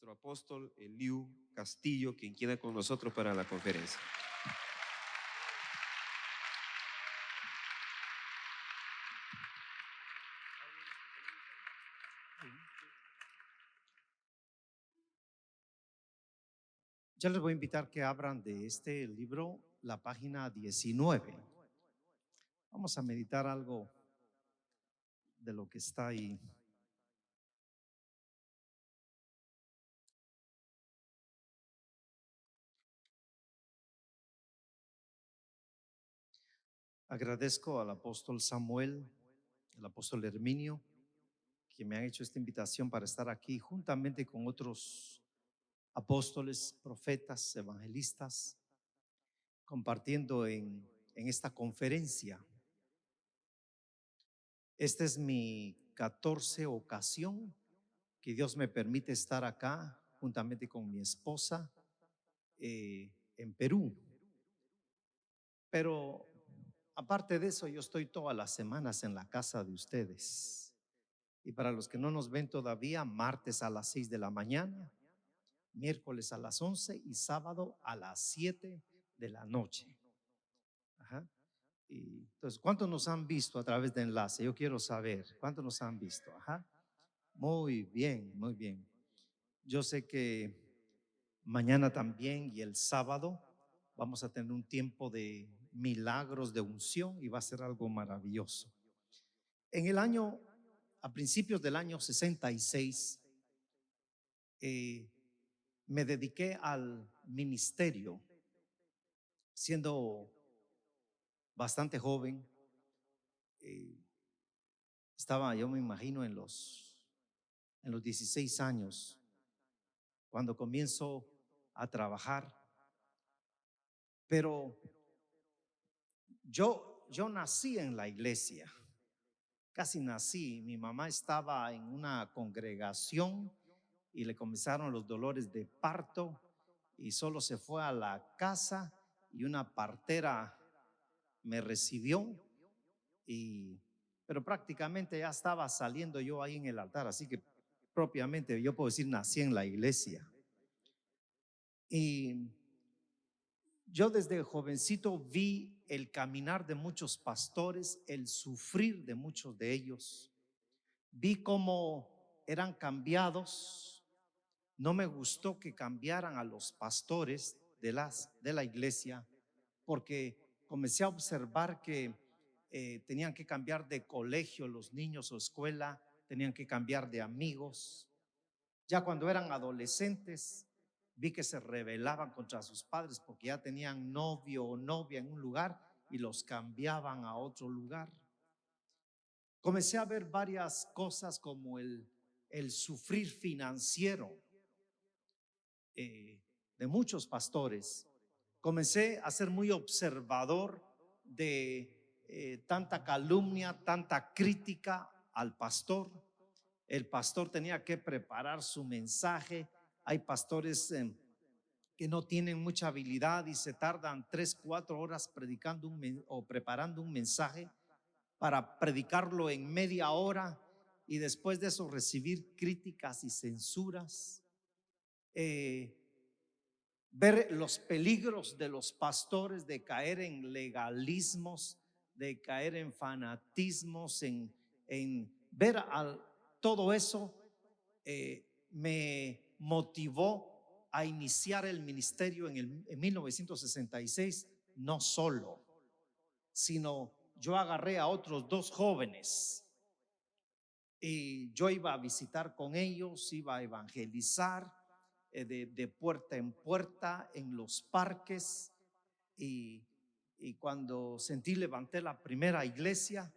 nuestro apóstol Eliu Castillo, quien queda con nosotros para la conferencia. Yo les voy a invitar que abran de este libro la página 19. Vamos a meditar algo de lo que está ahí. Agradezco al apóstol Samuel, al apóstol Herminio, que me han hecho esta invitación para estar aquí juntamente con otros apóstoles, profetas, evangelistas, compartiendo en esta conferencia. Esta es mi 14 ocasión que Dios me permite estar acá juntamente con mi esposa en Perú. Pero aparte de eso, yo estoy todas las semanas en la casa de ustedes. Y para los que no nos ven todavía, martes a las 6 de la mañana, miércoles a las 11 y sábado a las 7 de la noche. Ajá. Y entonces, ¿cuántos nos han visto a través de enlace? Yo quiero saber, ¿cuántos nos han visto? Ajá. Muy bien, muy bien. Yo sé que mañana también y el sábado vamos a tener un tiempo de milagros de unción y va a ser algo maravilloso. En el año, a principios del año 66, me dediqué al ministerio siendo bastante joven. Estaba, yo me imagino, en los 16 años cuando comienzo a trabajar. Pero yo nací en la iglesia, casi nací. Mi mamá estaba en una congregación y le comenzaron los dolores de parto y solo se fue a la casa y una partera me recibió, pero prácticamente ya estaba saliendo yo ahí en el altar, así que propiamente yo puedo decir nací en la iglesia. Y yo desde jovencito vi el caminar de muchos pastores, el sufrir de muchos de ellos. Vi cómo eran cambiados. No me gustó que cambiaran a los pastores de la iglesia, porque comencé a observar que tenían que cambiar de colegio los niños o escuela, tenían que cambiar de amigos. Ya cuando eran adolescentes, vi que se rebelaban contra sus padres porque ya tenían novio o novia en un lugar y los cambiaban a otro lugar. Comencé a ver varias cosas como el sufrir financiero de muchos pastores. Comencé a ser muy observador de tanta calumnia, tanta crítica al pastor. El pastor tenía que preparar su mensaje. Hay pastores que no tienen mucha habilidad y se tardan 3-4 horas predicando o preparando un mensaje para predicarlo en media hora y después de eso recibir críticas y censuras. Ver los peligros de los pastores de caer en legalismos, de caer en fanatismos, en ver todo eso me motivó a iniciar el ministerio en 1966, no solo, sino yo agarré a otros 2 jóvenes y yo iba a visitar con ellos, iba a evangelizar de puerta en puerta en los parques y cuando levanté la primera iglesia,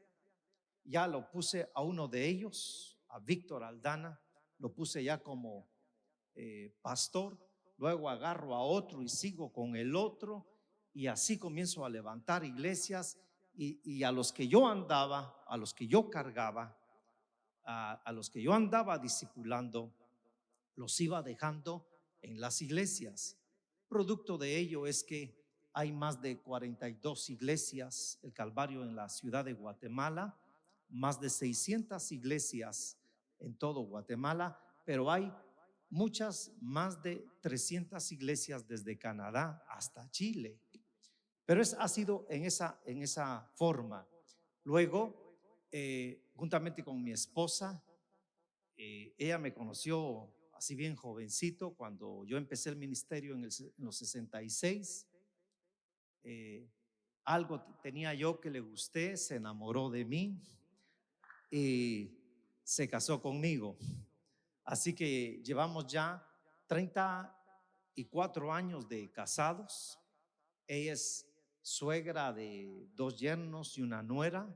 ya lo puse a uno de ellos, a Víctor Aldana, lo puse ya como pastor. Luego agarro a otro y sigo con el otro y así comienzo a levantar iglesias y a los que yo andaba, a los que yo cargaba, a los que yo andaba discipulando, los iba dejando en las iglesias. Producto de ello es que hay más de 42 iglesias, el Calvario en la ciudad de Guatemala, más de 600 iglesias en todo Guatemala, pero hay más de 300 iglesias desde Canadá hasta Chile. Pero ha sido en esa forma. Luego, juntamente con mi esposa, ella me conoció así bien jovencito cuando yo empecé el ministerio en los 66. Algo tenía yo que le gusté, se enamoró de mí y se casó conmigo. Así que llevamos ya 34 años de casados. Ella es suegra de 2 yernos y una nuera,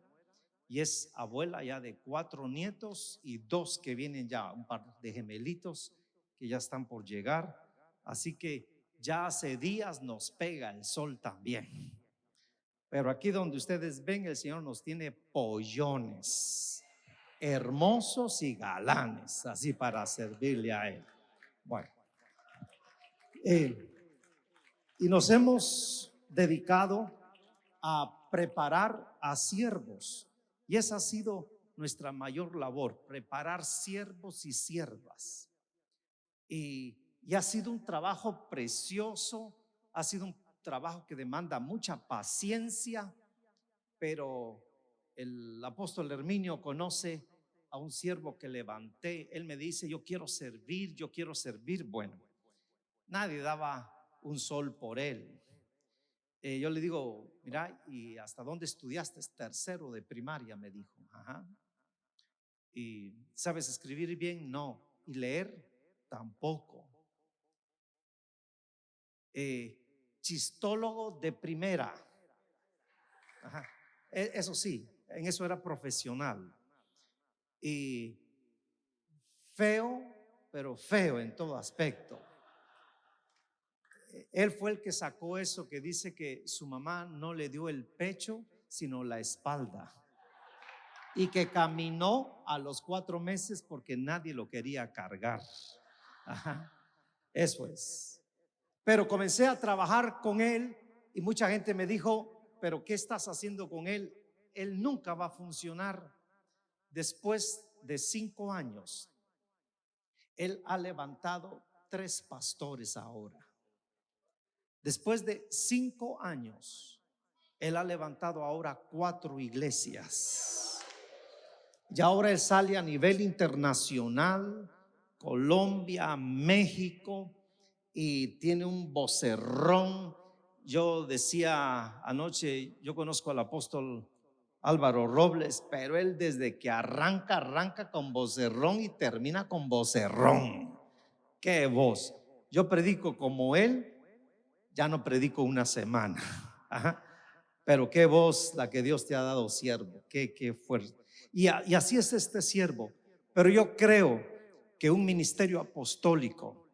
y es abuela ya de 4 nietos y 2 que vienen ya, un par de gemelitos que ya están por llegar. Así que ya hace días nos pega el sol también. Pero aquí donde ustedes ven, el Señor nos tiene pollones, hermosos y galanes, así para servirle a Él. Bueno, y nos hemos dedicado a preparar a siervos, y esa ha sido nuestra mayor labor, preparar siervos y siervas. Y ha sido un trabajo precioso, ha sido un trabajo que demanda mucha paciencia, pero el apóstol Herminio conoce a un siervo que levanté. Él me dice: yo quiero servir, yo quiero servir. Bueno, nadie daba un sol por él. Yo le digo: mira, ¿y hasta dónde estudiaste? Tercero de primaria, me dijo. Ajá. ¿Y sabes escribir bien? No. ¿Y leer? Tampoco. Chistólogo de primera. Ajá. Eso sí, en eso era profesional. Y feo, pero feo en todo aspecto. Él fue el que sacó eso que dice que su mamá no le dio el pecho, sino la espalda, y que caminó a los 4 meses porque nadie lo quería cargar. Ajá. Eso es. Pero comencé a trabajar con él y mucha gente me dijo: pero ¿qué estás haciendo con él? Él nunca va a funcionar. Después de 5 años, él ha levantado 3 pastores ahora. Después de 5 años, él ha levantado ahora 4 iglesias. Y ahora él sale a nivel internacional, Colombia, México, y tiene un vocerrón. Yo decía anoche, yo conozco al apóstol Álvaro Robles, pero él desde que arranca con vocerrón y termina con vocerrón. ¡Qué voz! Yo predico como él, ya no predico una semana. Ajá. Pero qué voz la que Dios te ha dado, siervo. Qué fuerte. Y así es este siervo. Pero yo creo que un ministerio apostólico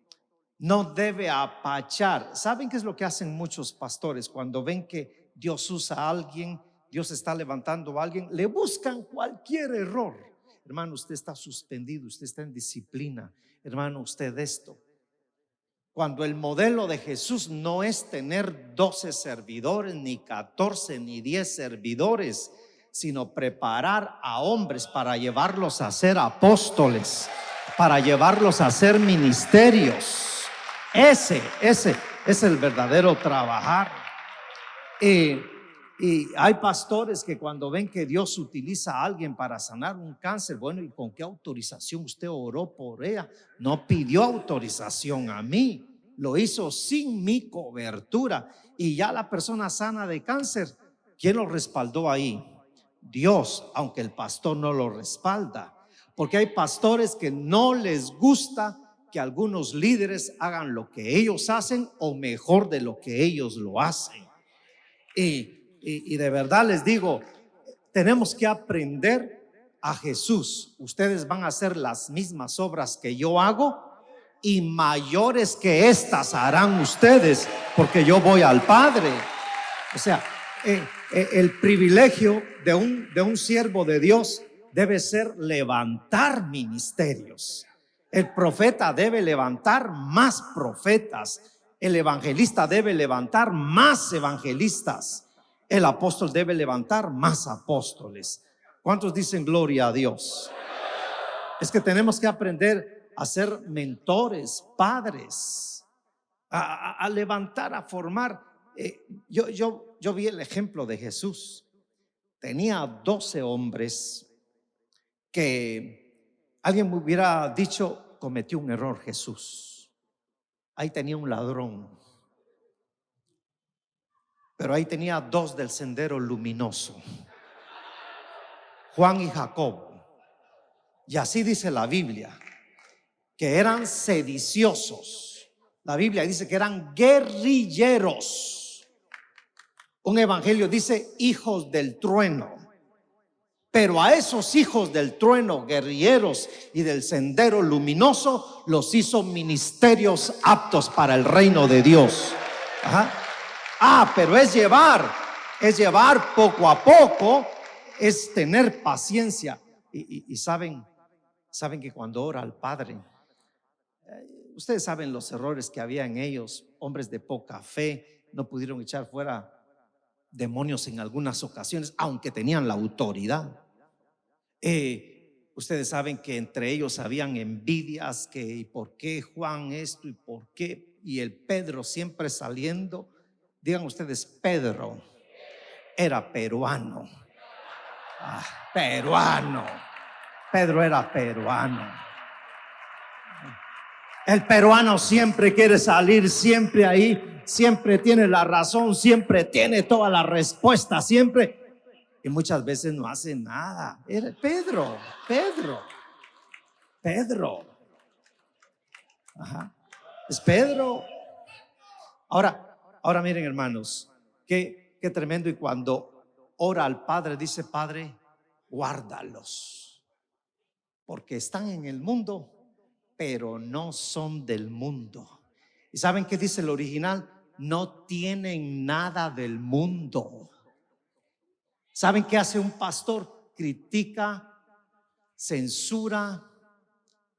no debe apachar. ¿Saben qué es lo que hacen muchos pastores cuando ven que Dios usa a alguien, Dios está levantando a alguien? Le buscan cualquier error. Hermano, usted está suspendido, usted está en disciplina. Hermano, usted esto. Cuando el modelo de Jesús no es tener 12 servidores, ni 14, ni 10 servidores, sino preparar a hombres para llevarlos a ser apóstoles, para llevarlos a ser ministerios. Ese es el verdadero trabajar. Y hay pastores que cuando ven que Dios utiliza a alguien para sanar un cáncer, bueno, ¿y con qué autorización usted oró por ella? No pidió autorización a mí, lo hizo sin mi cobertura. Y ya la persona sana de cáncer, ¿quién lo respaldó ahí? Dios, aunque el pastor no lo respalda. Porque hay pastores que no les gusta que algunos líderes hagan lo que ellos hacen o mejor de lo que ellos lo hacen. Y de verdad les digo, tenemos que aprender a Jesús. Ustedes van a hacer las mismas obras que yo hago y mayores que estas harán ustedes, porque yo voy al Padre. O sea, el privilegio de un siervo de Dios debe ser levantar ministerios. El profeta debe levantar más profetas. El evangelista debe levantar más evangelistas. El apóstol debe levantar más apóstoles. ¿Cuántos dicen gloria a Dios? Es que tenemos que aprender a ser mentores, padres, a levantar, a formar. Yo vi el ejemplo de Jesús. Tenía 12 hombres que alguien me hubiera dicho, cometió un error Jesús. Ahí tenía un ladrón, pero ahí tenía 2 del sendero luminoso, Juan y Jacob. Y así dice la Biblia, que eran sediciosos. La Biblia dice que eran guerrilleros. Un evangelio dice hijos del trueno. Pero a esos hijos del trueno, guerrilleros y del sendero luminoso, los hizo ministerios aptos para el reino de Dios. Pero es llevar poco a poco, es tener paciencia. Y saben que cuando ora al Padre, ustedes saben los errores que había en ellos. Hombres de poca fe, no pudieron echar fuera demonios en algunas ocasiones, aunque tenían la autoridad. Ustedes saben que entre ellos habían envidias, que ¿y por qué Juan esto? ¿Y por qué? Y el Pedro siempre saliendo. Digan ustedes, Pedro era peruano. Peruano. Pedro era peruano. El peruano siempre quiere salir, siempre ahí, siempre tiene la razón, siempre tiene toda la respuesta, siempre. Y muchas veces no hace nada. Era Pedro. Es Pedro. Ahora miren, hermanos, qué tremendo. Y cuando ora al Padre, dice: Padre, guárdalos, porque están en el mundo, pero no son del mundo. ¿Y saben qué dice el original? No tienen nada del mundo. ¿Saben qué hace un pastor? Critica, censura,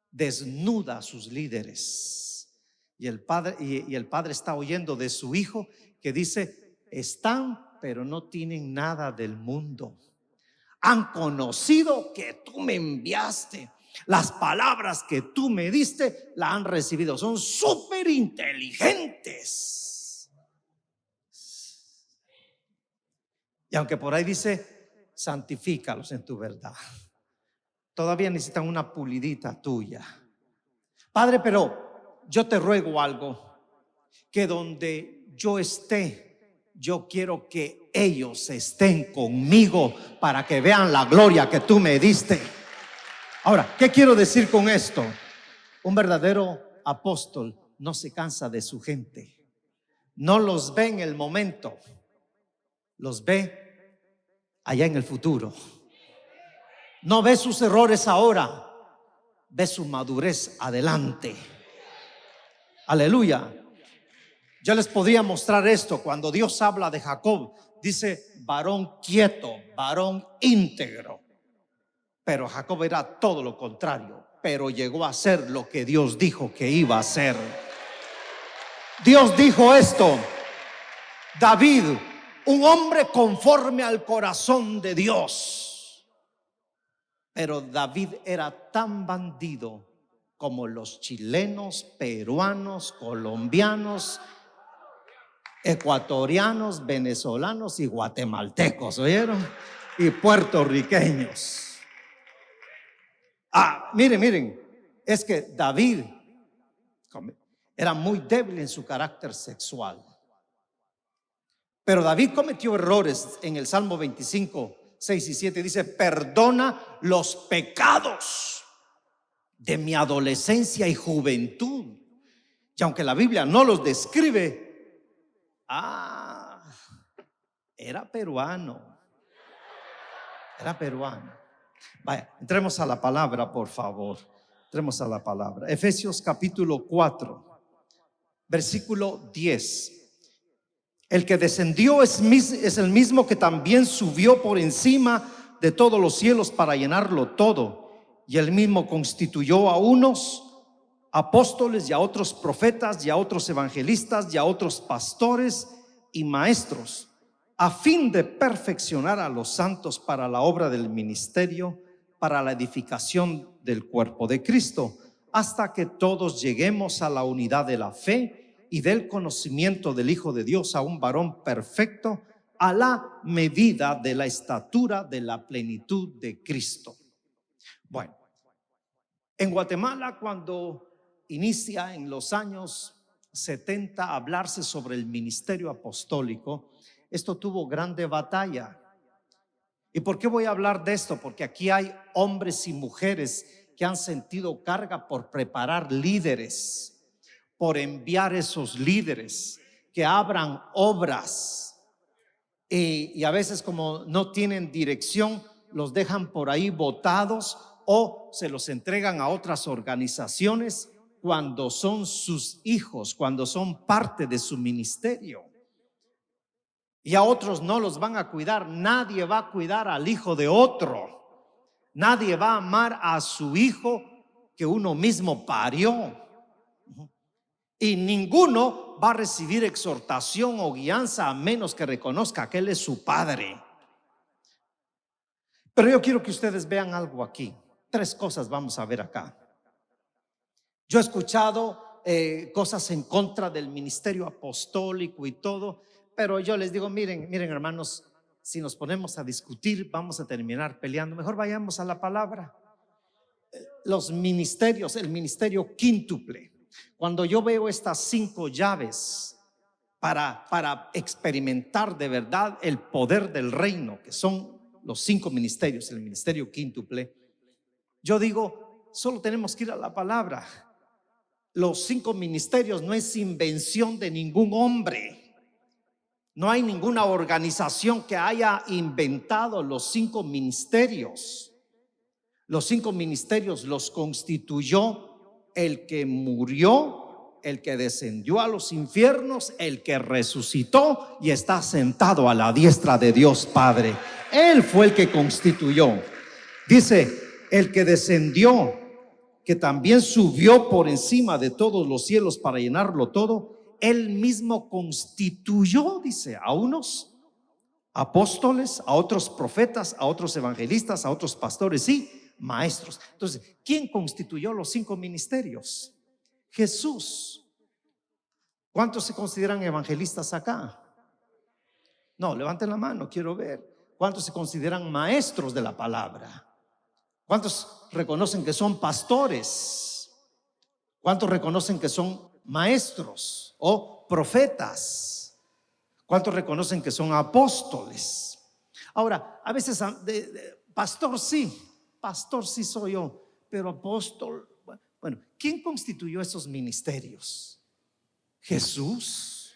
desnuda a sus líderes. Y el padre está oyendo de su hijo que dice: están, pero no tienen nada del mundo. Han conocido que tú me enviaste. Las palabras que tú me diste la han recibido. Son súper inteligentes. Y aunque por ahí dice: santifícalos en tu verdad, todavía necesitan una pulidita tuya. Padre, pero yo te ruego algo, que donde yo esté, yo quiero que ellos estén conmigo para que vean la gloria que tú me diste. Ahora, ¿qué quiero decir con esto? Un verdadero apóstol no se cansa de su gente. No los ve en el momento, los ve allá en el futuro. No ve sus errores ahora, ve su madurez adelante. Aleluya. Yo les podría mostrar esto. Cuando Dios habla de Jacob, dice: varón quieto, varón íntegro. Pero Jacob era todo lo contrario, pero llegó a ser lo que Dios dijo que iba a ser. Dios dijo esto: David, un hombre conforme al corazón de Dios. Pero David era tan bandido como los chilenos, peruanos, colombianos, ecuatorianos, venezolanos y guatemaltecos, ¿oyeron? Y puertorriqueños. Miren, es que David era muy débil en su carácter sexual. Pero David cometió errores. En el Salmo 25, 6 y 7 dice: perdona los pecados de mi adolescencia y juventud. Y aunque la Biblia no los describe, era peruano. Vaya, entremos a la palabra, por favor. Entremos a la palabra. Efesios capítulo 4, versículo 10. El que descendió es el mismo que también subió por encima de todos los cielos para llenarlo todo. Y él mismo constituyó a unos apóstoles, y a otros profetas, y a otros evangelistas, y a otros pastores y maestros, a fin de perfeccionar a los santos para la obra del ministerio, para la edificación del cuerpo de Cristo, hasta que todos lleguemos a la unidad de la fe y del conocimiento del Hijo de Dios, a un varón perfecto, a la medida de la estatura de la plenitud de Cristo. Bueno, en Guatemala, cuando inicia en los años 70 a hablarse sobre el ministerio apostólico, esto tuvo grande batalla. ¿Y por qué voy a hablar de esto? Porque aquí hay hombres y mujeres que han sentido carga por preparar líderes, por enviar esos líderes que abran obras, y a veces, como no tienen dirección, los dejan por ahí botados o se los entregan a otras organizaciones cuando son sus hijos, cuando son parte de su ministerio. Y a otros no los van a cuidar. Nadie va a cuidar al hijo de otro. Nadie va a amar a su hijo que uno mismo parió. Y ninguno va a recibir exhortación o guianza a menos que reconozca que él es su padre. Pero yo quiero que ustedes vean algo aquí. 3 cosas vamos a ver acá. Yo he escuchado cosas en contra del ministerio apostólico y todo, pero yo les digo, miren hermanos, si nos ponemos a discutir vamos a terminar peleando. Mejor vayamos a la palabra. Los ministerios, el ministerio quíntuple. Cuando yo veo estas 5 llaves para experimentar de verdad el poder del reino, que son los 5 ministerios, el ministerio quíntuple, yo digo, solo tenemos que ir a la palabra. Los 5 ministerios no es invención de ningún hombre. No hay ninguna organización que haya inventado los 5 ministerios. Los 5 ministerios los constituyó el que murió, el que descendió a los infiernos, el que resucitó y está sentado a la diestra de Dios Padre. Él fue el que constituyó. Dice, el que descendió, que también subió por encima de todos los cielos para llenarlo todo, él mismo constituyó, dice, a unos apóstoles, a otros profetas, a otros evangelistas, a otros pastores y maestros. Entonces, ¿quién constituyó los 5 ministerios? Jesús. ¿Cuántos se consideran evangelistas acá? No, levanten la mano, quiero ver. ¿Cuántos se consideran maestros de la palabra? ¿Cuántos reconocen que son pastores? ¿Cuántos reconocen que son maestros o profetas? ¿Cuántos reconocen que son apóstoles? Ahora, a veces pastor sí soy yo, pero apóstol, bueno, ¿quién constituyó esos ministerios? Jesús.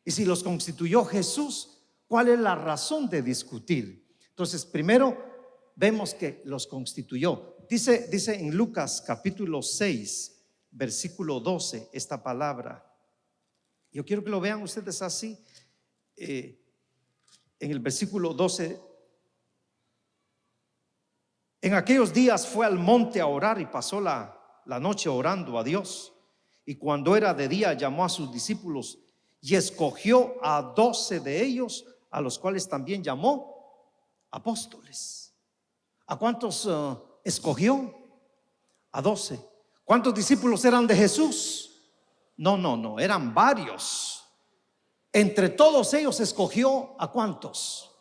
Y si los constituyó Jesús, ¿cuál es la razón de discutir? Entonces, primero vemos que los constituyó. Dice en Lucas capítulo 6, versículo 12, esta palabra. Yo quiero que lo vean ustedes así. En el versículo 12, en aquellos días fue al monte a orar y pasó la noche orando a Dios. Y cuando era de día llamó a sus discípulos y escogió a 12 de ellos, a los cuales también llamó apóstoles. ¿A cuántos escogió? A 12. ¿Cuántos discípulos eran de Jesús? No, eran varios. Entre todos ellos escogió a cuántos.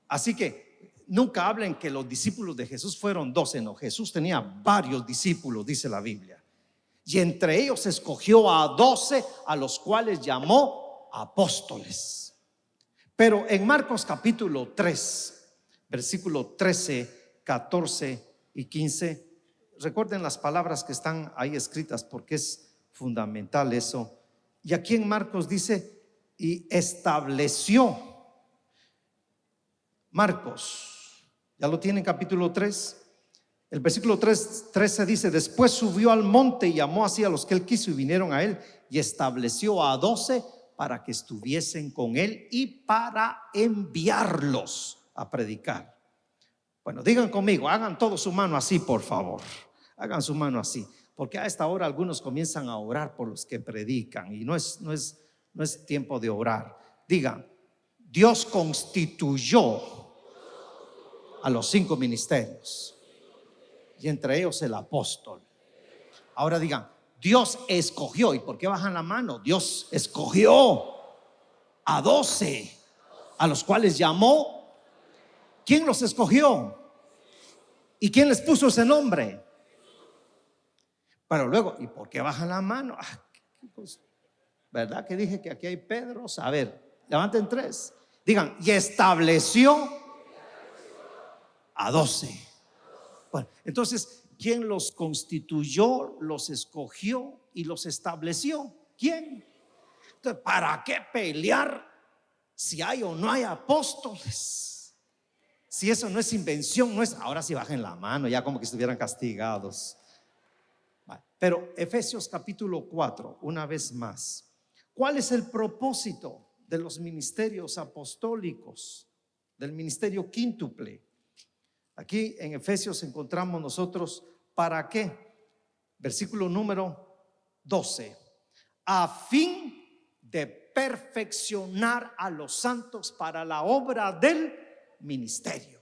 Así que nunca hablen que los discípulos de Jesús fueron 12. No, Jesús tenía varios discípulos, dice la Biblia. Y entre ellos escogió a 12, a los cuales llamó apóstoles. Pero en Marcos capítulo 3, versículo 13, 14 y 15, recuerden las palabras que están ahí escritas porque es fundamental eso. Y aquí en Marcos dice, y estableció. Marcos, ya lo tienen, capítulo 3. El versículo 13 dice, después subió al monte y llamó así a los que él quiso y vinieron a él, y estableció a 12 para que estuviesen con él y para enviarlos a predicar. Bueno, digan conmigo, hagan todo su mano así, por favor. Hagan su mano así, porque a esta hora algunos comienzan a orar por los que predican y no es tiempo de orar. Digan, Dios constituyó a los 5 ministerios y entre ellos el apóstol. Ahora digan, Dios escogió. ¿Y por qué bajan la mano? Dios escogió a 12, a los cuales llamó. ¿Quién los escogió? ¿Y quién les puso ese nombre? Pero luego, ¿y por qué bajan la mano? ¿Verdad que dije que aquí hay Pedros? A ver, levanten 3. Digan, y estableció a 12. Bueno, entonces, ¿quién los constituyó, los escogió y los estableció? ¿Quién? Entonces, ¿para qué pelear si hay o no hay apóstoles? Si eso no es invención, no es. Ahora sí bajen la mano, ya como que estuvieran castigados. Pero Efesios capítulo 4, una vez más, ¿cuál es el propósito de los ministerios apostólicos, del ministerio quíntuple? Aquí en Efesios encontramos nosotros, ¿para qué? Versículo número 12, a fin de perfeccionar a los santos para la obra del ministerio.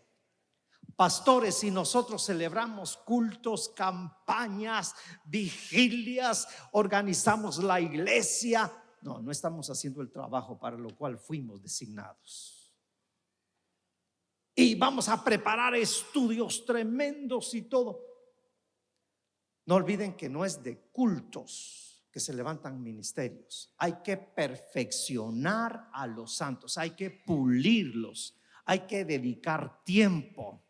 Pastores, si nosotros celebramos cultos, campañas, vigilias, organizamos la iglesia, no estamos haciendo el trabajo para lo cual fuimos designados. Y vamos a preparar estudios tremendos y todo. No olviden que no es de cultos que se levantan ministerios. Hay que perfeccionar a los santos, hay que pulirlos, hay que dedicar tiempo.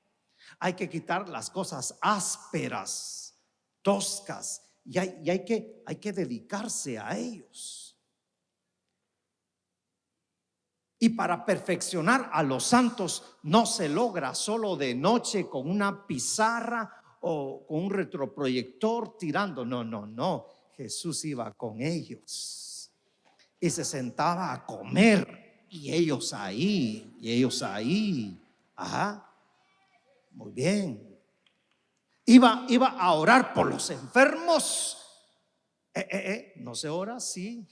Hay que quitar las cosas ásperas, toscas, y hay que dedicarse a ellos. Y para perfeccionar a los santos no se logra solo de noche con una pizarra o con un retroproyector tirando. No. Jesús iba con ellos y se sentaba a comer, y ellos ahí. Ajá. Muy bien. Iba a orar por los enfermos. No se ora así.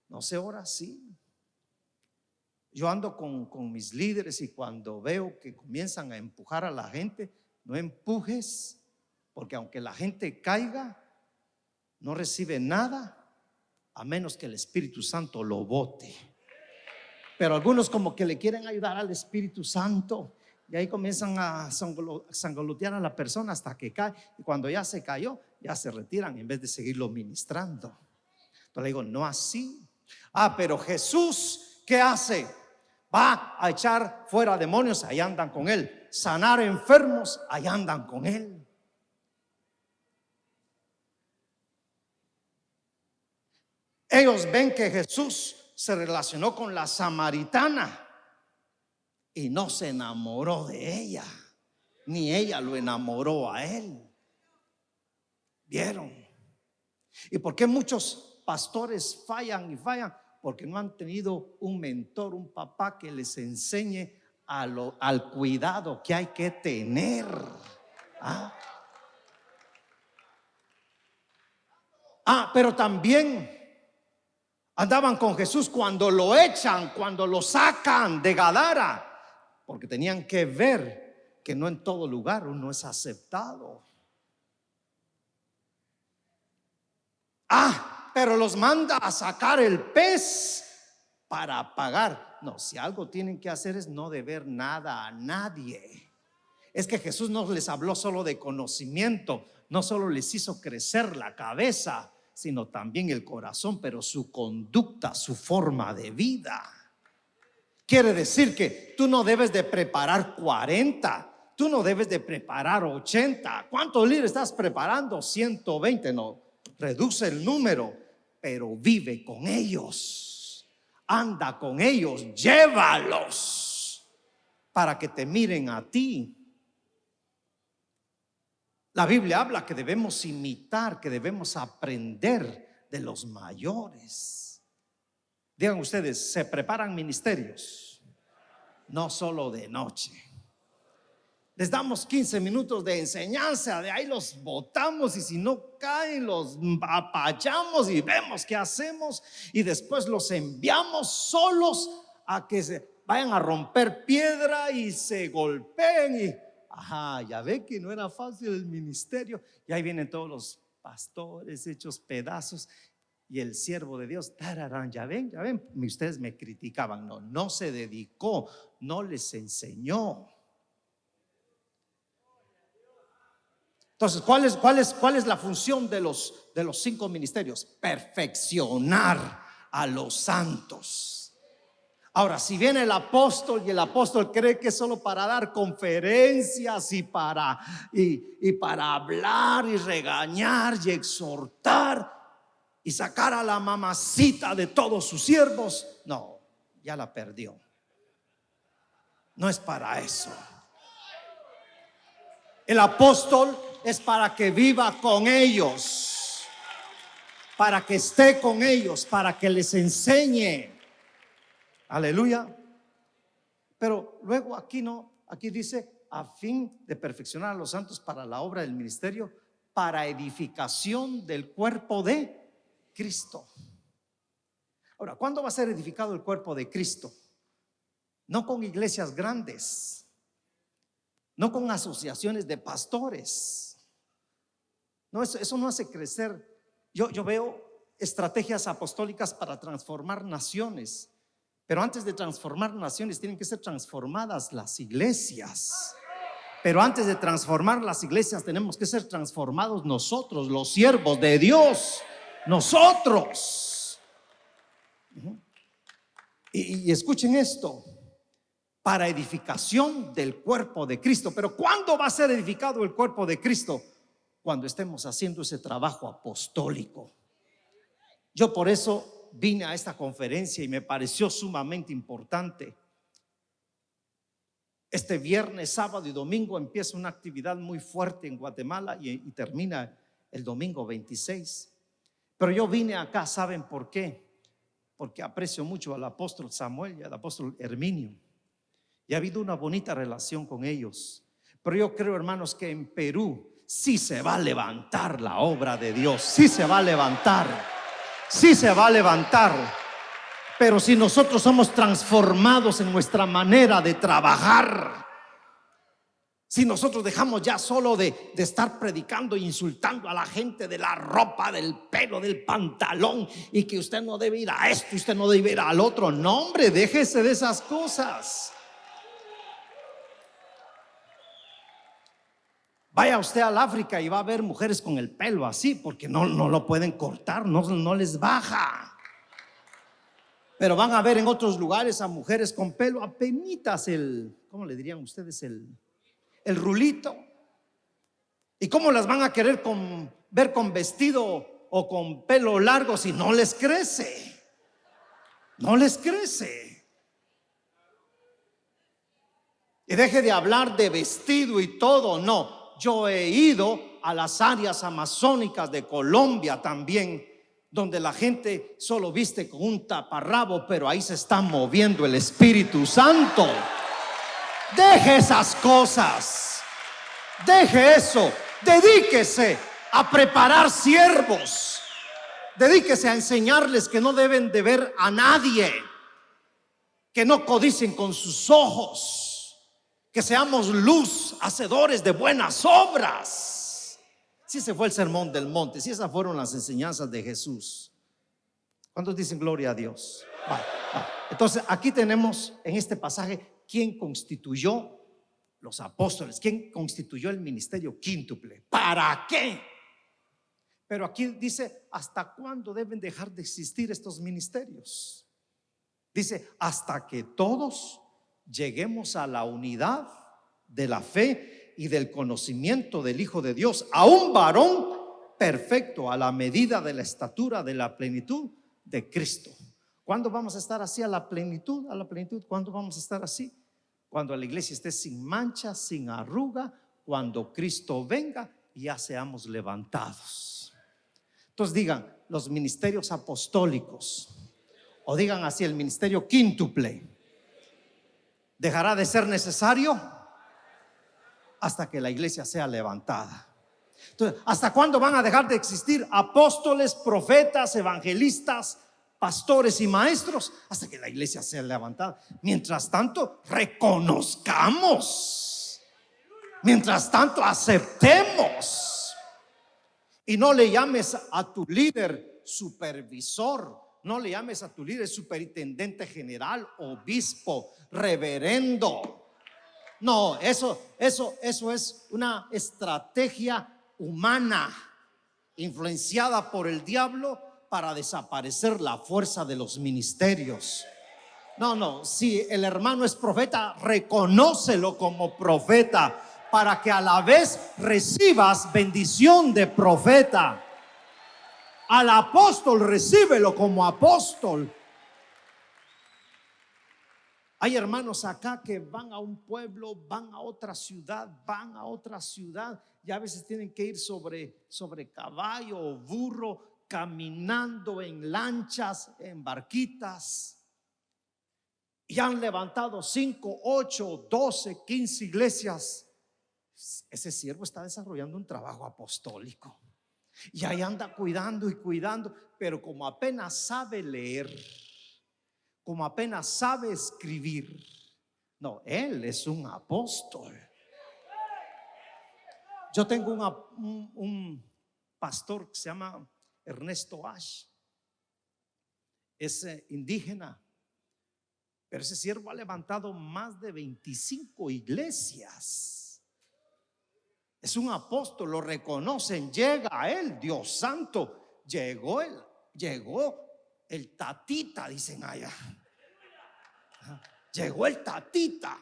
No se ora así. Yo ando con mis líderes y cuando veo que comienzan a empujar a la gente, no empujes, porque aunque la gente caiga, no recibe nada a menos que el Espíritu Santo lo bote. Pero algunos como que le quieren ayudar al Espíritu Santo, y ahí comienzan a sangolotear a la persona hasta que cae. Y cuando ya se cayó, ya se retiran en vez de seguirlo ministrando. Entonces le digo, no así. Pero Jesús, ¿qué hace? Va a echar fuera demonios, ahí andan con él. Sanar enfermos, ahí andan con él. Ellos ven que Jesús se relacionó con la samaritana y no se enamoró de ella, ni ella lo enamoró a él. ¿Vieron? ¿Y por qué muchos pastores fallan? Porque no han tenido un mentor, un papá que les enseñe al cuidado que hay que tener. Pero también andaban con Jesús cuando lo echan, cuando lo sacan de Gadara, porque tenían que ver que no en todo lugar uno es aceptado. Pero los manda a sacar el pez para pagar. No, si algo tienen que hacer es no deber nada a nadie. Es que Jesús no les habló solo de conocimiento, no solo les hizo crecer la cabeza, sino también el corazón, pero su conducta, su forma de vida. Quiere decir que tú no debes de preparar 40, tú no debes de preparar 80. ¿Cuántos líderes estás preparando? 120. No, reduce el número, pero vive con ellos, anda con ellos, llévalos para que te miren a ti. La Biblia habla que debemos imitar, que debemos aprender de los mayores. Digan ustedes, ¿se preparan ministerios? No solo de noche. Les damos 15 minutos de enseñanza, de ahí los botamos y si no caen los apachamos y vemos qué hacemos, y después los enviamos solos a que se vayan a romper piedra y se golpeen y ya ve que no era fácil el ministerio, y ahí vienen todos los pastores hechos pedazos. Y el siervo de Dios, tararán, ya ven, ustedes me criticaban. No se dedicó, no les enseñó. Entonces, ¿cuál es la función de los 5 ministerios? Perfeccionar a los santos. Ahora, si viene el apóstol y el apóstol cree que es solo para dar conferencias y para hablar y regañar y exhortar y sacar a la mamacita de todos sus siervos, no, ya la perdió. No es para eso. El apóstol es para que viva con ellos, para que esté con ellos, para que les enseñe. Aleluya. Pero luego aquí dice, a fin de perfeccionar a los santos para la obra del ministerio, para edificación del cuerpo de Cristo. Ahora, ¿cuándo va a ser edificado el cuerpo de Cristo? No con iglesias grandes, no con asociaciones de pastores. No, eso no hace crecer. Yo veo estrategias apostólicas para transformar naciones, pero antes de transformar naciones tienen que ser transformadas las iglesias. Pero antes de transformar las iglesias tenemos que ser transformados nosotros, los siervos de Dios, nosotros. Y escuchen esto: para edificación del cuerpo de Cristo. Pero ¿cuándo va a ser edificado el cuerpo de Cristo? Cuando estemos haciendo ese trabajo apostólico. Yo por eso vine a esta conferencia y me pareció sumamente importante. Este viernes, sábado y domingo empieza una actividad muy fuerte en Guatemala y termina el domingo 26. Pero yo vine acá, ¿saben por qué? Porque aprecio mucho al apóstol Samuel y al apóstol Herminio. Y ha habido una bonita relación con ellos. Pero yo creo, hermanos, que en Perú sí se va a levantar la obra de Dios. Sí se va a levantar. Sí se va a levantar. Pero si nosotros somos transformados en nuestra manera de trabajar, si nosotros dejamos ya solo de estar predicando e insultando a la gente de la ropa, del pelo, del pantalón, y que usted no debe ir a esto, usted no debe ir al otro. No, hombre, déjese de esas cosas. Vaya usted al África y va a ver mujeres con el pelo así, porque no lo pueden cortar, no les baja. Pero van a ver en otros lugares a mujeres con pelo apenitas, ¿cómo le dirían ustedes? El rulito. ¿Y cómo las van a querer ver con vestido o con pelo largo si no les crece? No les crece. Y deje de hablar de vestido y todo. No, yo he ido a las áreas amazónicas de Colombia también, donde la gente solo viste con un taparrabo, pero ahí se está moviendo el Espíritu Santo. Deje esas cosas, deje eso, dedíquese a preparar siervos, dedíquese a enseñarles que no deben de ver a nadie, que no codicien con sus ojos, que seamos luz, hacedores de buenas obras. Si ese fue el sermón del monte, si esas fueron las enseñanzas de Jesús. ¿Cuántos dicen gloria a Dios? Va. Entonces aquí tenemos en este pasaje quién constituyó los apóstoles, quién constituyó el ministerio quíntuple, ¿para qué? Pero aquí dice, ¿hasta cuándo deben dejar de existir estos ministerios? Dice, hasta que todos lleguemos a la unidad de la fe y del conocimiento del Hijo de Dios, a un varón perfecto, a la medida de la estatura de la plenitud de Cristo. ¿Cuándo vamos a estar así a la plenitud? ¿Cuándo vamos a estar así? Cuando la iglesia esté sin mancha, sin arruga, cuando Cristo venga y ya seamos levantados. Entonces digan, los ministerios apostólicos, o digan así, el ministerio quíntuple, dejará de ser necesario hasta que la iglesia sea levantada. Entonces, ¿hasta cuándo van a dejar de existir apóstoles, profetas, evangelistas, pastores y maestros? Hasta que la iglesia sea levantada. Mientras tanto, reconozcamos. Mientras tanto, aceptemos. Y no le llames a tu líder supervisor, no le llames a tu líder superintendente general, obispo, reverendo. No, eso es una estrategia humana influenciada por el diablo para desaparecer la fuerza de los ministerios. No, si el hermano es profeta, reconócelo como profeta para que a la vez recibas bendición de profeta. Al apóstol, recíbelo como apóstol. Hay hermanos acá que van a un pueblo, van a otra ciudad, y a veces tienen que ir sobre caballo o burro, caminando en lanchas, en barquitas. Y han levantado 5, 8, 12, 15 iglesias. Ese siervo está desarrollando un trabajo apostólico. Y ahí anda cuidando y cuidando, pero como apenas sabe leer, como apenas sabe escribir, no, él es un apóstol. Yo tengo un pastor que se llama Ernesto Ash, es indígena, pero ese siervo ha levantado más de 25 iglesias. Es un apóstol, lo reconocen, llega a él, Dios santo, llegó el tatita, dicen allá. Llegó el tatita.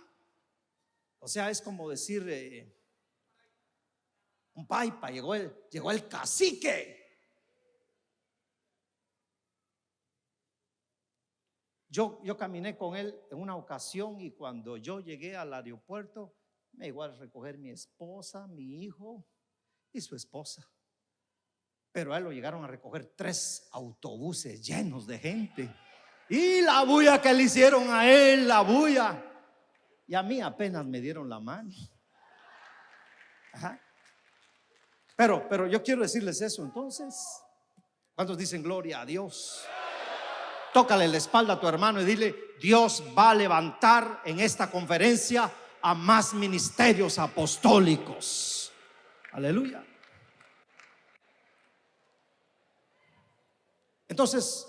O sea, es como decir un paipa, llegó el cacique. Yo caminé con él en una ocasión y cuando yo llegué al aeropuerto me llegó a recoger mi esposa, mi hijo y su esposa. Pero a él lo llegaron a recoger 3 autobuses llenos de gente. Y la bulla que le hicieron a él, la bulla. Y a mí apenas me dieron la mano. Ajá. Pero yo quiero decirles eso. Entonces, ¿cuántos dicen gloria a Dios? Tócale la espalda a tu hermano y dile: Dios va a levantar en esta conferencia a más ministerios apostólicos. Aleluya. Entonces,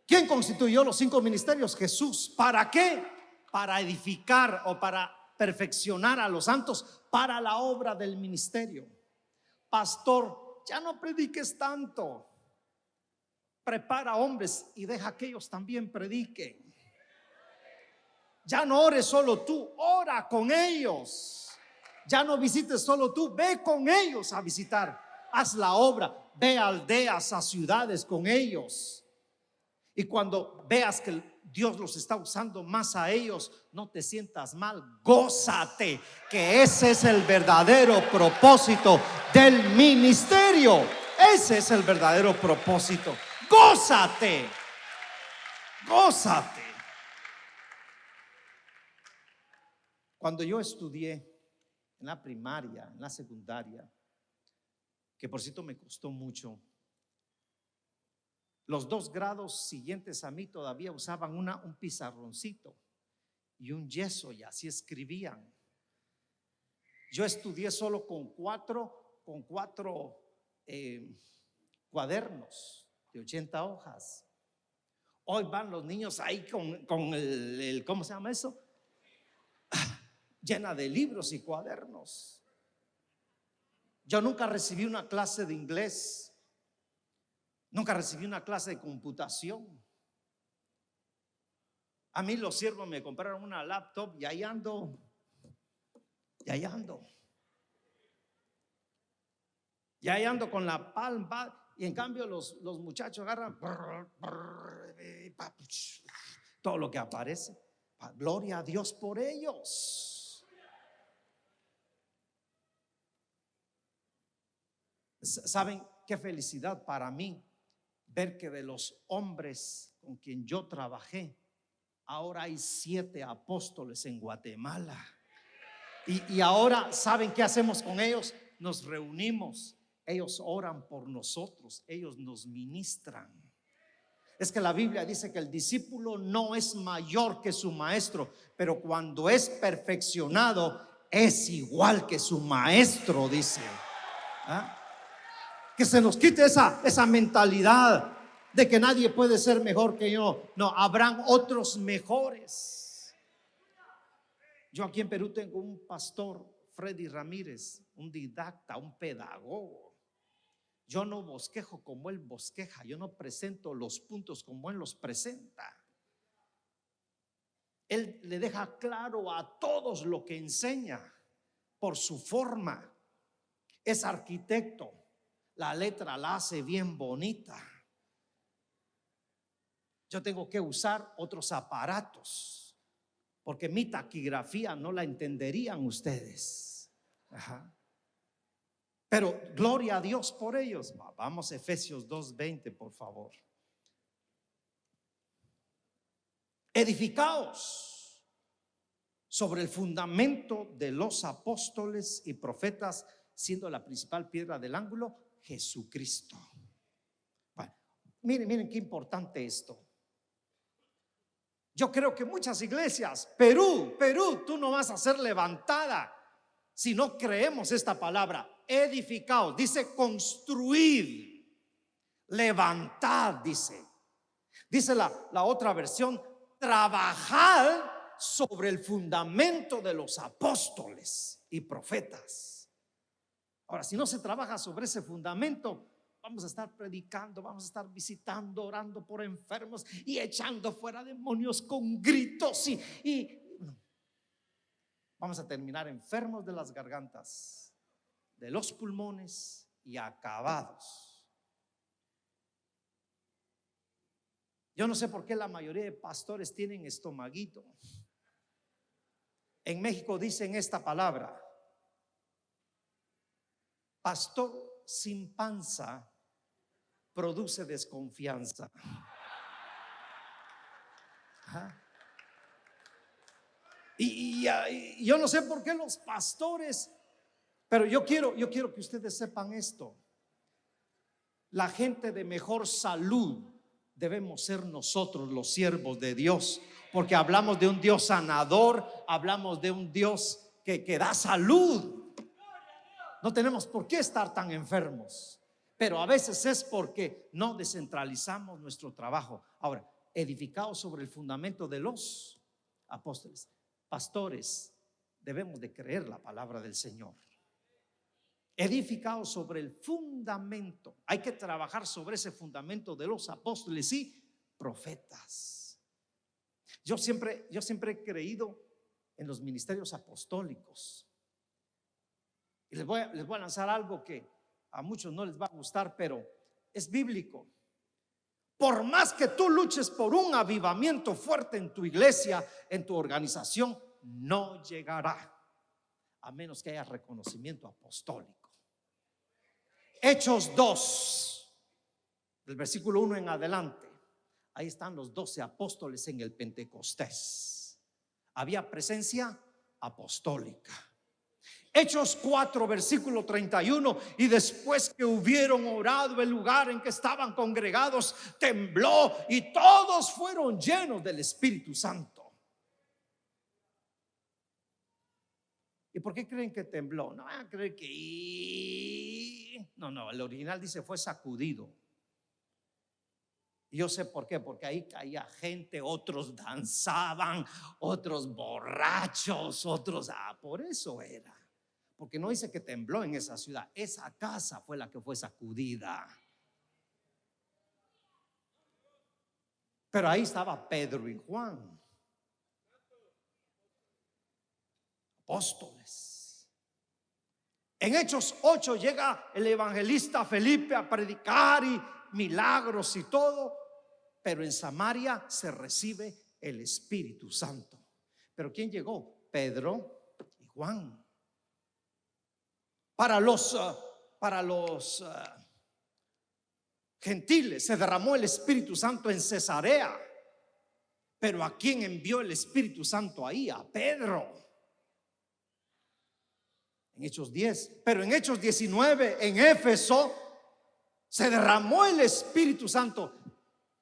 ¿quién constituyó los 5 ministerios? Jesús. ¿Para qué? Para edificar o para perfeccionar a los santos para la obra del ministerio. Pastor, ya no prediques tanto. Prepara hombres y deja que ellos también prediquen. Ya no ores solo tú, ora con ellos. Ya no visites solo tú, ve con ellos a visitar. Haz la obra, ve a aldeas, a ciudades con ellos. Y cuando veas que Dios los está usando más a ellos, no te sientas mal, gózate, que ese es el verdadero propósito del ministerio. Ese es el verdadero propósito. Gózate, gózate. Cuando yo estudié en la primaria, en la secundaria, que por cierto me costó mucho, los 2 grados siguientes a mí todavía usaban un pizarroncito y un yeso y así escribían. Yo estudié solo con cuatro cuadernos de 80 hojas. Hoy van los niños ahí con el ¿cómo se llama eso? Llena de libros y cuadernos. Yo nunca recibí una clase de inglés. Nunca recibí una clase de computación. A mí los siervos me compraron una laptop y ahí ando. Y ahí ando con la palma. Y en cambio los muchachos agarran todo lo que aparece. Gloria a Dios por ellos. ¿Saben qué felicidad para mí? Ver que de los hombres con quien yo trabajé, ahora hay 7 apóstoles en Guatemala. Y ahora, ¿saben qué hacemos con ellos? Nos reunimos, ellos oran por nosotros, ellos nos ministran. Es que la Biblia dice que el discípulo no es mayor que su maestro, pero cuando es perfeccionado es igual que su maestro, dice. ¿Ah? Que se nos quite esa mentalidad de que nadie puede ser mejor que yo. No, habrán otros mejores. Yo aquí en Perú tengo un pastor, Freddy Ramírez, un didacta, un pedagogo. Yo no bosquejo como él bosqueja, yo no presento los puntos como él los presenta. Él le deja claro a todos lo que enseña por su forma. Es arquitecto, la letra la hace bien bonita. Yo tengo que usar otros aparatos porque mi taquigrafía no la entenderían ustedes. Ajá. Pero gloria a Dios por ellos. Vamos a Efesios 2:20, por favor. Edificaos sobre el fundamento de los apóstoles y profetas, siendo la principal piedra del ángulo Jesucristo. Bueno, miren qué importante esto. Yo creo que muchas iglesias, Perú, tú no vas a ser levantada si no creemos esta palabra. Edificaos, dice construid, levantad, dice la otra versión, trabajad sobre el fundamento de los apóstoles y profetas. Ahora, si no se trabaja sobre ese fundamento, vamos a estar predicando, vamos a estar visitando, orando por enfermos y echando fuera demonios con gritos y vamos a terminar enfermos de las gargantas, de los pulmones y acabados. Yo no sé por qué la mayoría de pastores tienen estomaguito. En México dicen esta palabra: pastor sin panza produce desconfianza. Ajá. Y yo no sé por qué los pastores, pero yo quiero que ustedes sepan esto. La gente de mejor salud debemos ser nosotros, los siervos de Dios, porque hablamos de un Dios sanador, hablamos de un Dios que da salud. No tenemos por qué estar tan enfermos, pero a veces es porque no descentralizamos nuestro trabajo. Ahora, edificados sobre el fundamento de los apóstoles. Pastores, debemos de creer la palabra del Señor. Edificados sobre el fundamento. Hay que trabajar sobre ese fundamento de los apóstoles y profetas. Yo siempre he creído en los ministerios apostólicos. Y les voy a lanzar algo que a muchos no les va a gustar, pero es bíblico. Por más que tú luches por un avivamiento fuerte en tu iglesia, en tu organización, no llegará a menos que haya reconocimiento apostólico. Hechos 2, del versículo 1 en adelante, ahí están los 12 apóstoles en el Pentecostés. Había presencia apostólica. Hechos 4, versículo 31, y después que hubieron orado, el lugar en que estaban congregados tembló y todos fueron llenos del Espíritu Santo. ¿Y por qué creen que tembló? No van a creer que no, el original dice fue sacudido. Y yo sé por qué, porque ahí caía gente, otros danzaban, otros borrachos, otros, por eso era. Porque no dice que tembló en esa ciudad, esa casa fue la que fue sacudida. Pero ahí estaba Pedro y Juan, apóstoles. En Hechos 8 llega el evangelista Felipe a predicar y milagros y todo, pero en Samaria se recibe el Espíritu Santo. ¿Pero quién llegó? Pedro y Juan. Para los gentiles se derramó el Espíritu Santo en Cesarea. Pero ¿a quién envió el Espíritu Santo ahí? A Pedro. En Hechos 10. Pero en Hechos 19, en Éfeso, se derramó el Espíritu Santo.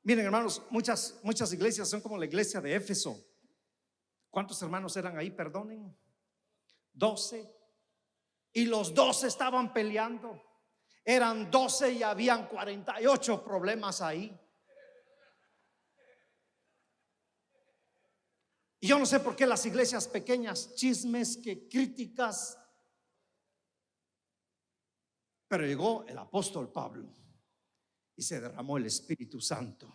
Miren, hermanos, muchas iglesias son como la iglesia de Éfeso. ¿Cuántos hermanos eran ahí? Perdonen. 12. Y los 12 estaban peleando. Eran 12 y habían 48 problemas ahí. Y yo no sé por qué las iglesias pequeñas, chismes, que críticas. Pero llegó el apóstol Pablo y se derramó el Espíritu Santo.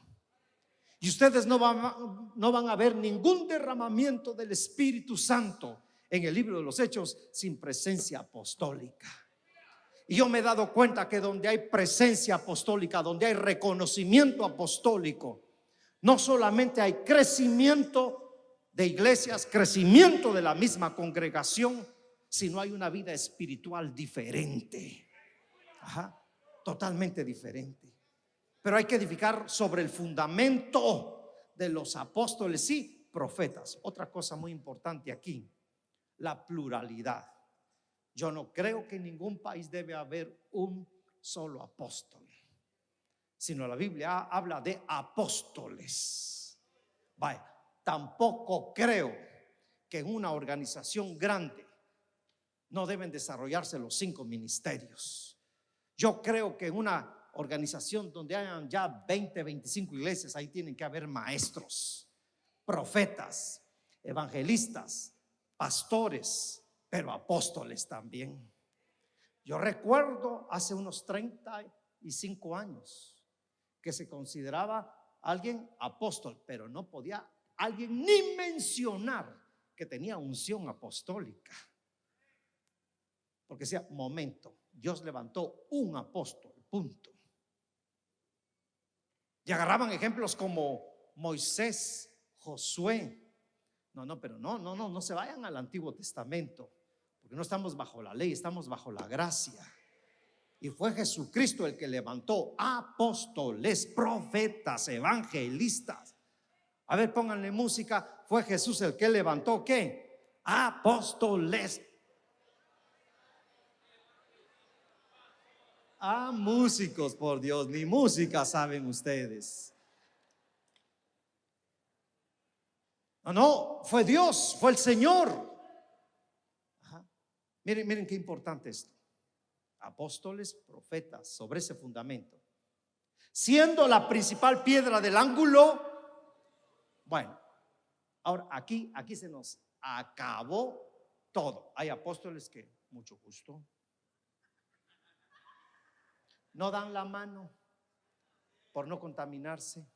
Y ustedes no van a ver ningún derramamiento del Espíritu Santo en el libro de los Hechos sin presencia apostólica. Y yo me he dado cuenta que donde hay presencia apostólica, donde hay reconocimiento apostólico, no solamente hay crecimiento de iglesias, crecimiento de la misma congregación, sino hay una vida espiritual diferente. Totalmente diferente. Pero hay que edificar sobre el fundamento de los apóstoles y profetas. Otra cosa muy importante aquí, la pluralidad. Yo no creo que en ningún país debe haber un solo apóstol, sino la Biblia habla de apóstoles. Vaya, tampoco creo que en una organización grande no deben desarrollarse los 5 ministerios. Yo creo que en una organización donde hayan ya 20, 25 iglesias, ahí tienen que haber maestros, profetas, evangelistas, pastores, pero apóstoles también. Yo recuerdo hace unos 35 años que se consideraba alguien apóstol, pero no podía alguien ni mencionar que tenía unción apostólica, porque decía, momento, Dios levantó un apóstol, punto. Y agarraban ejemplos como Moisés, Josué. Pero no se vayan al Antiguo Testamento, porque no estamos bajo la ley, estamos bajo la gracia. Y fue Jesucristo el que levantó apóstoles, profetas, evangelistas. A ver, pónganle música. Fue Jesús el que levantó ¿qué? Apóstoles. Músicos, por Dios, ni música saben ustedes. No, fue Dios, fue el Señor. Miren qué importante esto. Apóstoles, profetas, sobre ese fundamento, siendo la principal piedra del ángulo. Bueno, ahora aquí se nos acabó todo. Hay apóstoles que, mucho gusto, no dan la mano por no contaminarse.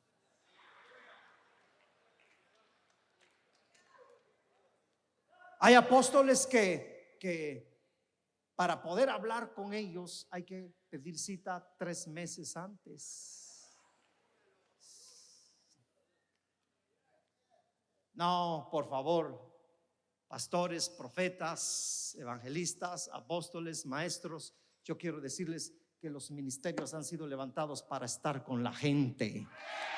Hay apóstoles que para poder hablar con ellos hay que pedir cita 3 meses antes. No, por favor, pastores, profetas, evangelistas, apóstoles, maestros, yo quiero decirles que los ministerios han sido levantados para estar con la gente,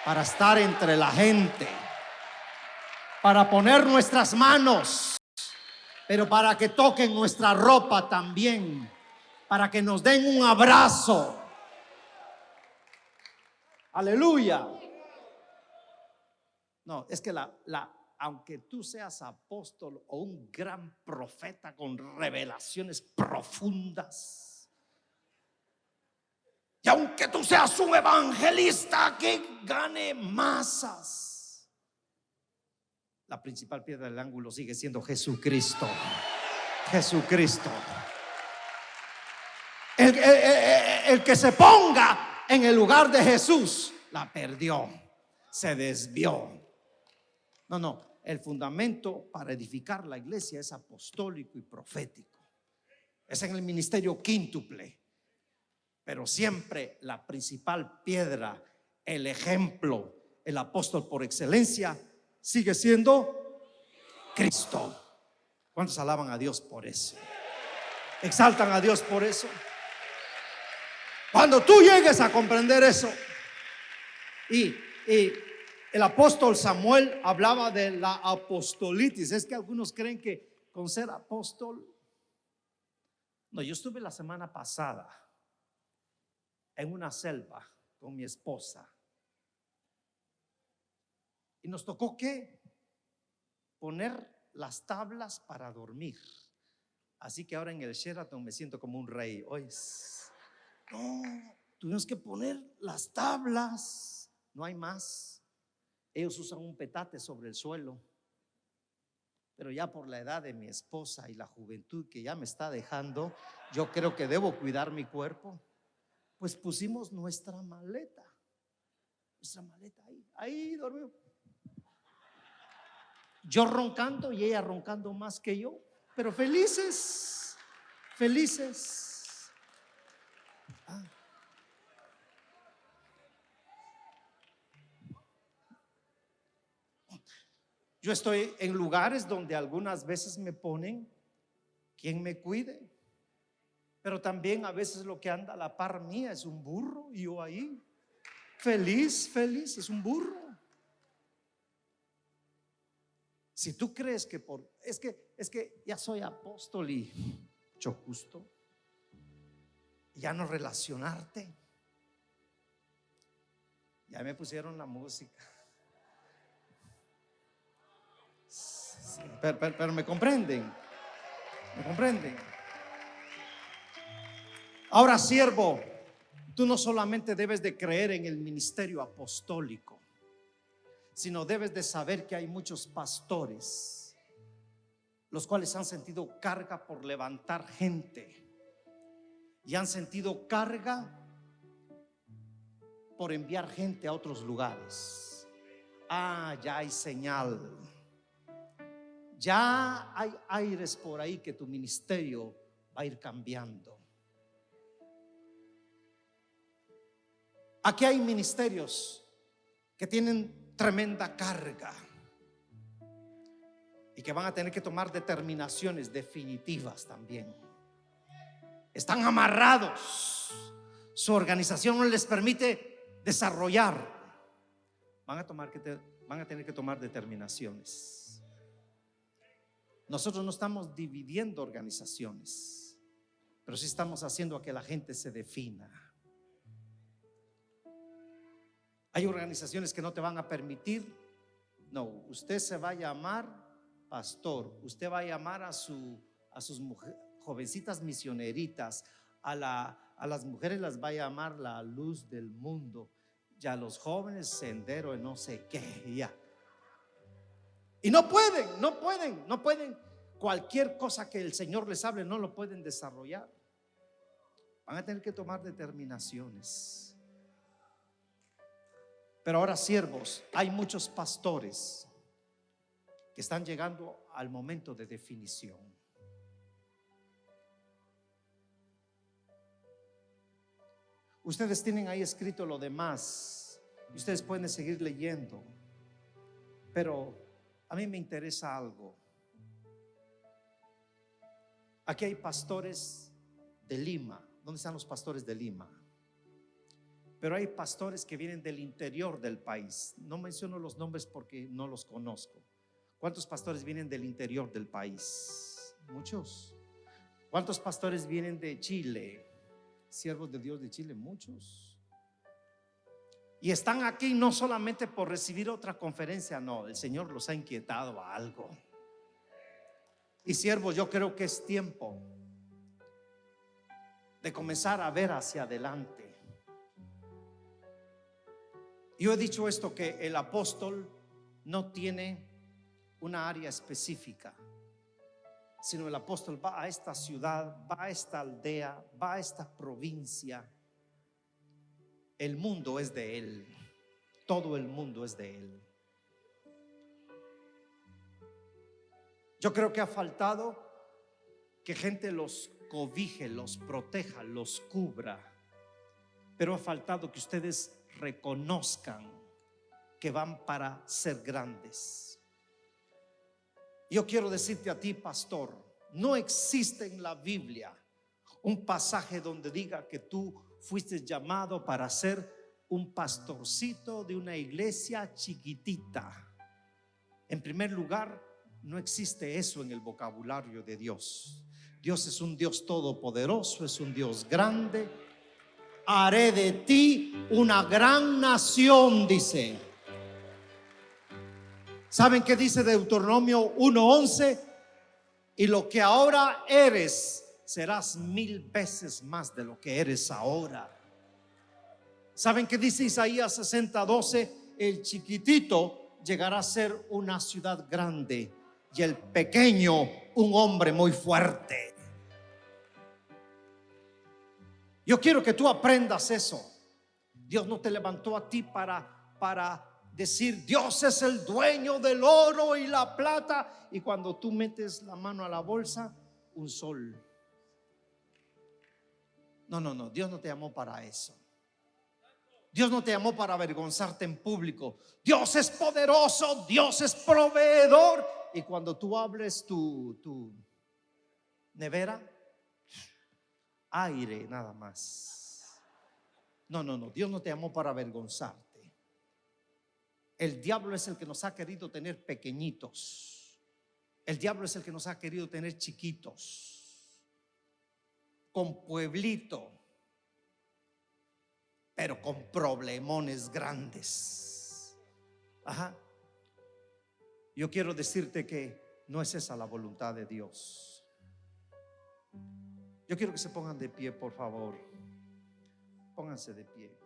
para estar entre la gente, para poner nuestras manos, pero para que toquen nuestra ropa también, para que nos den un abrazo. Aleluya. No, es que aunque tú seas apóstol o un gran profeta con revelaciones profundas, y aunque tú seas un evangelista que gane masas, la principal piedra del ángulo sigue siendo Jesucristo. Jesucristo. El que se ponga en el lugar de Jesús la perdió, se desvió. No, el fundamento para edificar la iglesia es apostólico y profético. Es en el ministerio quíntuple, pero siempre la principal piedra, el ejemplo, el apóstol por excelencia sigue siendo Cristo. ¿Cuántos alaban a Dios por eso? ¿Exaltan a Dios por eso? Cuando tú llegues a comprender eso, y el apóstol Samuel hablaba de la apostolitis. Es que algunos creen que con ser apóstol. No, yo estuve la semana pasada en una selva con mi esposa y nos tocó que poner las tablas para dormir. Así que ahora en el Sheraton me siento como un rey. No, tuvimos que poner las tablas. No hay más. Ellos usan un petate sobre el suelo. Pero ya por la edad de mi esposa y la juventud que ya me está dejando, yo creo que debo cuidar mi cuerpo. Pues pusimos nuestra maleta ahí dormió. Yo roncando y ella roncando más que yo, pero felices. Yo estoy en lugares donde algunas veces me ponen quien me cuide, pero también a veces lo que anda a la par mía es un burro y yo ahí feliz, es un burro. Si tú crees que es que ya soy apóstol y mucho gusto, ya no relacionarte, ya me pusieron la música. Sí, pero me comprenden. Ahora, siervo, tú no solamente debes de creer en el ministerio apostólico, sino debes de saber que hay muchos pastores los cuales han sentido carga por levantar gente y han sentido carga por enviar gente a otros lugares. Ya hay señal, ya hay aires por ahí que tu ministerio va a ir cambiando. Aquí hay ministerios que tienen tremenda carga y que van a tener que tomar determinaciones definitivas también. Están amarrados, su organización no les permite desarrollar. Van a tener que tomar determinaciones. Nosotros no estamos dividiendo organizaciones, pero sí estamos haciendo a que la gente se defina. Hay organizaciones que no te van a permitir. No, usted se va a llamar pastor, usted va a llamar a sus jovencitas misioneritas, a las mujeres las va a llamar la luz del mundo, y a los jóvenes sendero de no sé qué, ya. Y no pueden. Cualquier cosa que el Señor les hable no lo pueden desarrollar. Van a tener que tomar determinaciones. Pero ahora, siervos, hay muchos pastores que están llegando al momento de definición. Ustedes tienen ahí escrito lo demás y ustedes pueden seguir leyendo, pero a mí me interesa algo. Aquí hay pastores de Lima. ¿Dónde están los pastores de Lima? Pero hay pastores que vienen del interior del país. No menciono los nombres porque no los conozco. ¿Cuántos pastores vienen del interior del país? Muchos. ¿Cuántos pastores vienen de Chile? Siervos de Dios de Chile, muchos. Y están aquí no solamente por recibir otra conferencia, no, el Señor los ha inquietado a algo. Y siervos, yo creo que es tiempo de comenzar a ver hacia adelante. Yo he dicho esto, que el apóstol no tiene una área específica, sino el apóstol va a esta ciudad, va a esta aldea, va a esta provincia. El mundo es de él, todo el mundo es de él. Yo creo que ha faltado que gente los cobije, los proteja, los cubra, pero ha faltado que ustedes reconozcan que van para ser grandes. Yo quiero decirte a ti, pastor, no existe en la Biblia un pasaje donde diga que tú fuiste llamado para ser un pastorcito de una iglesia chiquitita. En primer lugar, no existe eso en el vocabulario de Dios. Dios es un Dios todopoderoso, es un Dios grande. Haré de ti una gran nación, dice. ¿Saben qué dice Deuteronomio 1:11? Y lo que ahora eres, serás 1000 veces más de lo que eres ahora. ¿Saben qué dice Isaías 60:12? El chiquitito llegará a ser una ciudad grande y el pequeño un hombre muy fuerte. Yo quiero que tú aprendas eso. Dios no te levantó a ti para decir Dios es el dueño del oro y la plata, y cuando tú metes la mano a la bolsa, un sol. No, Dios no te llamó para eso. Dios no te llamó para avergonzarte en público. Dios es poderoso, Dios es proveedor. Y cuando tú hables tu nevera, aire nada más. No, Dios no te llamó para avergonzarte. El diablo es el que nos ha querido tener pequeñitos. El diablo es el que nos ha querido tener chiquitos, con pueblito, pero con problemones grandes. Ajá. Yo quiero decirte que no es esa la voluntad de Dios. Yo quiero que se pongan de pie, por favor. Pónganse de pie.